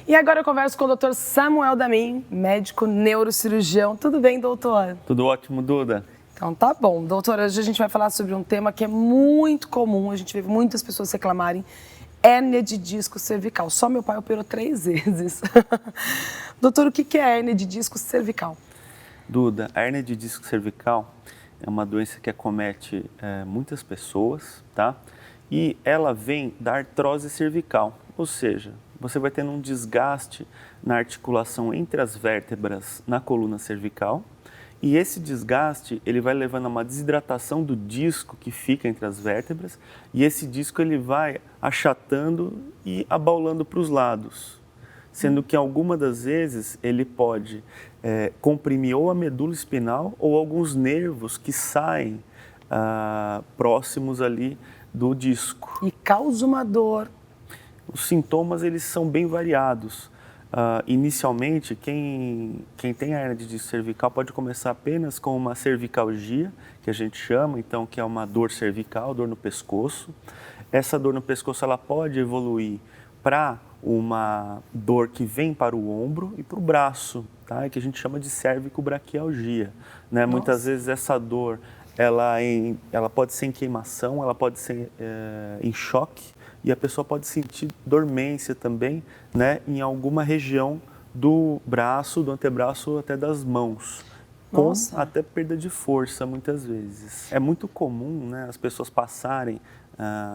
E agora eu converso com o Dr. Samuel Damin, médico neurocirurgião. Tudo bem, doutor? Tudo ótimo, Duda. Então tá bom. Doutor, hoje a gente vai falar sobre um tema que é muito comum, a gente vê muitas pessoas reclamarem, hérnia de disco cervical. Só meu pai operou 3 vezes. Doutor, o que é a hérnia de disco cervical? Duda, a hérnia de disco cervical é uma doença que acomete muitas pessoas, tá? E ela vem da artrose cervical, ou seja, você vai tendo um desgaste na articulação entre as vértebras na coluna cervical, e esse desgaste ele vai levando a uma desidratação do disco que fica entre as vértebras, e esse disco ele vai achatando e abaulando para os lados, sendo que algumas das vezes ele pode comprimir ou a medula espinal ou alguns nervos que saem próximos ali do disco. E causa uma dor. Os sintomas eles são bem variados. Inicialmente, quem tem a hérnia de disco cervical pode começar apenas com uma cervicalgia, que a gente chama, então, que é uma dor cervical, dor no pescoço. Essa dor no pescoço ela pode evoluir para uma dor que vem para o ombro e para o braço, tá? Que a gente chama de cervicobraquialgia, né? Muitas vezes essa dor ela pode ser em queimação, ela pode ser em choque, e a pessoa pode sentir dormência também, né, em alguma região do braço, do antebraço ou até das mãos. Com até perda de força, muitas vezes. É muito comum, né, as pessoas passarem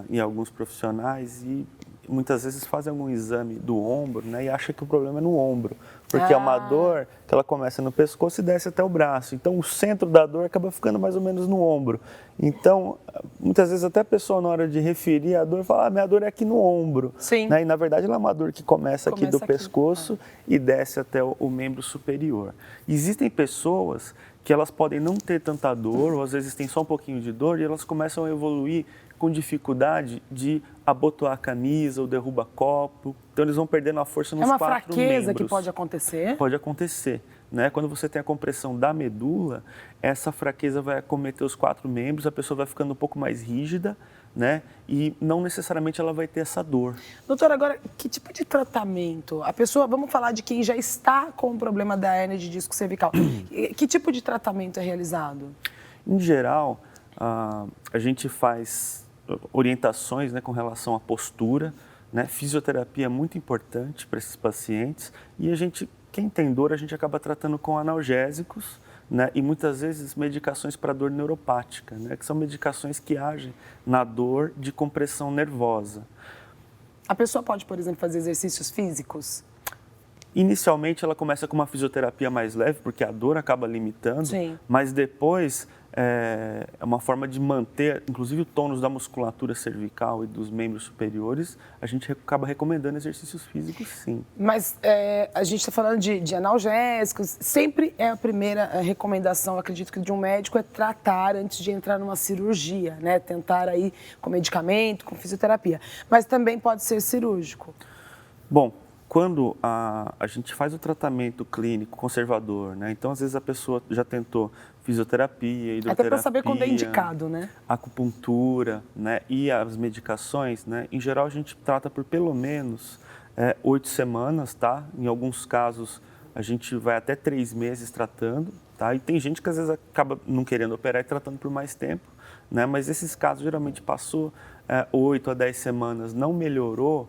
em alguns profissionais e muitas vezes fazem algum exame do ombro, né, e acham que o problema é no ombro, porque é uma dor que ela começa no pescoço e desce até o braço. Então, o centro da dor acaba ficando mais ou menos no ombro. Então, muitas vezes até a pessoa, na hora de referir a dor, fala, minha dor é aqui no ombro. Sim. Né? E, na verdade, ela é uma dor que começa aqui do pescoço e desce até o membro superior. Existem pessoas que elas podem não ter tanta dor, ou às vezes tem só um pouquinho de dor, e elas começam a evoluir com dificuldade de abotoar a camisa ou derruba copo. Então, eles vão perdendo a força nos 4 membros. É uma fraqueza que pode acontecer? Pode acontecer. Né? Quando você tem a compressão da medula, essa fraqueza vai acometer os 4 membros, a pessoa vai ficando um pouco mais rígida, né? E não necessariamente ela vai ter essa dor. Doutor, agora, que tipo de tratamento? A pessoa, vamos falar de quem já está com o problema da hérnia de disco cervical. Que tipo de tratamento é realizado? Em geral, a gente faz orientações, né, com relação à postura, né? Fisioterapia é muito importante para esses pacientes e quem tem dor, a gente acaba tratando com analgésicos, né? E muitas vezes medicações para dor neuropática, né? Que são medicações que agem na dor de compressão nervosa. A pessoa pode, por exemplo, fazer exercícios físicos? Inicialmente ela começa com uma fisioterapia mais leve, porque a dor acaba limitando, Sim. Mas depois é uma forma de manter, inclusive o tônus da musculatura cervical e dos membros superiores, a gente acaba recomendando exercícios físicos, sim. Mas a gente está falando de analgésicos, sempre é a primeira recomendação, acredito que de um médico, é tratar antes de entrar numa cirurgia, né? Tentar aí com medicamento, com fisioterapia, mas também pode ser cirúrgico. Bom, quando a gente faz o tratamento clínico conservador, né? Então, às vezes a pessoa já tentou fisioterapia, hidroterapia... Até para saber quando é indicado, né? Acupuntura, né? E as medicações, né? Em geral, a gente trata por pelo menos 8 semanas, tá? Em alguns casos, a gente vai até 3 meses tratando, tá? E tem gente que às vezes acaba não querendo operar e tratando por mais tempo, né? Mas esses casos, geralmente, passou 8 a 10 semanas, não melhoraram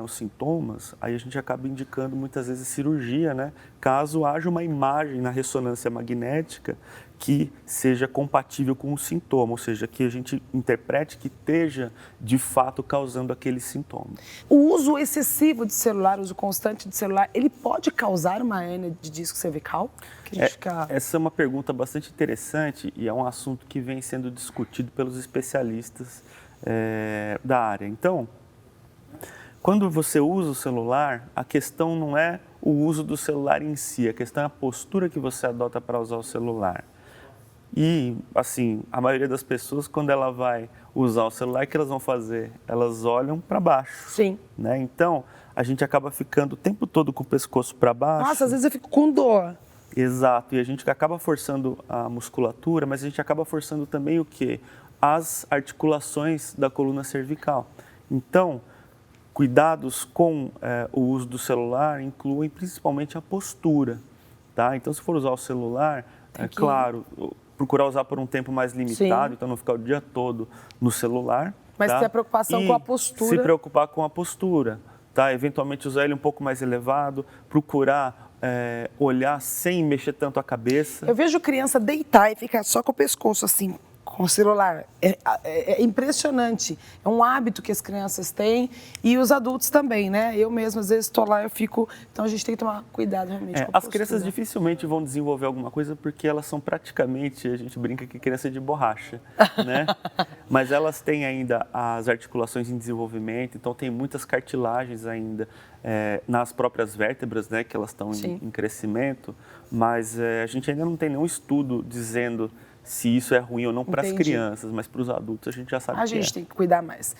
os sintomas, aí a gente acaba indicando muitas vezes cirurgia, né? Caso haja uma imagem na ressonância magnética que seja compatível com o sintoma, ou seja, que a gente interprete que esteja de fato causando aquele sintoma. O uso excessivo de celular, o uso constante de celular, ele pode causar uma hérnia de disco cervical? Essa é uma pergunta bastante interessante e é um assunto que vem sendo discutido pelos especialistas da área. Então, quando você usa o celular, a questão não é o uso do celular em si, a questão é a postura que você adota para usar o celular. E, assim, a maioria das pessoas, quando ela vai usar o celular, o que elas vão fazer? Elas olham para baixo. Sim. Né? Então, a gente acaba ficando o tempo todo com o pescoço para baixo. Nossa, às vezes eu fico com dor. Exato, e a gente acaba forçando a musculatura, mas a gente acaba forçando também o quê? As articulações da coluna cervical. Então, Cuidados com o uso do celular incluem principalmente a postura, tá? Então, se for usar o celular, claro, procurar usar por um tempo mais limitado, Sim. então não ficar o dia todo no celular. Mas tá? ter a preocupação com a postura. Se preocupar com a postura, tá? Eventualmente usar ele um pouco mais elevado, procurar olhar sem mexer tanto a cabeça. Eu vejo criança deitar e ficar só com o pescoço assim, com o celular. É impressionante. É um hábito que as crianças têm e os adultos também, né? Eu mesma, às vezes, estou lá, eu fico... Então, a gente tem que tomar cuidado, realmente, com a As postura. crianças dificilmente vão desenvolver alguma coisa porque elas são praticamente, a gente brinca que criança é de borracha, né? Mas elas têm ainda as articulações em desenvolvimento, então tem muitas cartilagens ainda nas próprias vértebras, né? Que elas estão em crescimento, mas a gente ainda não tem nenhum estudo dizendo se isso é ruim ou não para as crianças, mas para os adultos a gente já sabe que é. A gente tem que cuidar mais.